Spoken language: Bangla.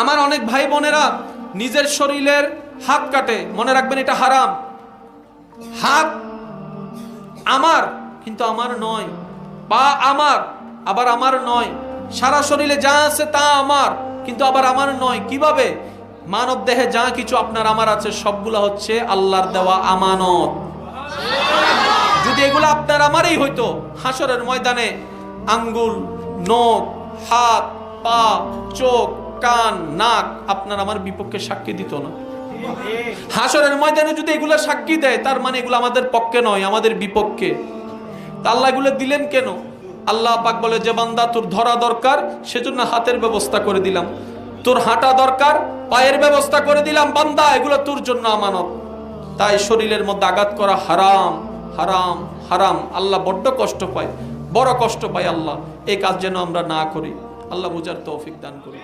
আমার অনেক ভাই বোনেরা নিজের শরীরের হাত কাটে, মনে রাখবেন এটা হারাম। হাত আমার কিন্তু আমার নয়, পা আমার আবার আমার নয়, সারা শরীরে যা আছে তা আমার কিন্তু আবার আমার নয়। কিভাবে? মানব দেহে যা কিছু আপনার আমার আছে সবগুলা হচ্ছে আল্লাহর দেওয়া আমানত। যদি এগুলো আপনার আমারই হইতো, হাসরের ময়দানে আঙ্গুল, নখ, হাত, পা, চোখ, কান, নাক আপনার আমার বিপক্ষে সাক্ষী দিত না। হাসরের ময়দানে যদি এগুলো সাক্ষী দেয়, তার মানে এগুলো আমাদের পক্ষে নয়, আমাদের বিপক্ষে। তা আল্লাহ এগুলো দিলেন কেন? আল্লাহ পাক বলে, যে বান্দা তোর ধরা দরকার সেজন্য হাতের ব্যবস্থা করে দিলাম, তোর হাঁটা দরকার পায়ের ব্যবস্থা করে দিলাম, বান্দা এগুলো তোর জন্য আমানত। তাই শরীরের মধ্যে আঘাত করা হারাম, হারাম, হারাম। আল্লাহ বড্ড কষ্ট পায়, বড় কষ্ট পায় আল্লাহ। এই কাজ যেন আমরা না করি। আল্লাহ বুঝার তৌফিক দান করি।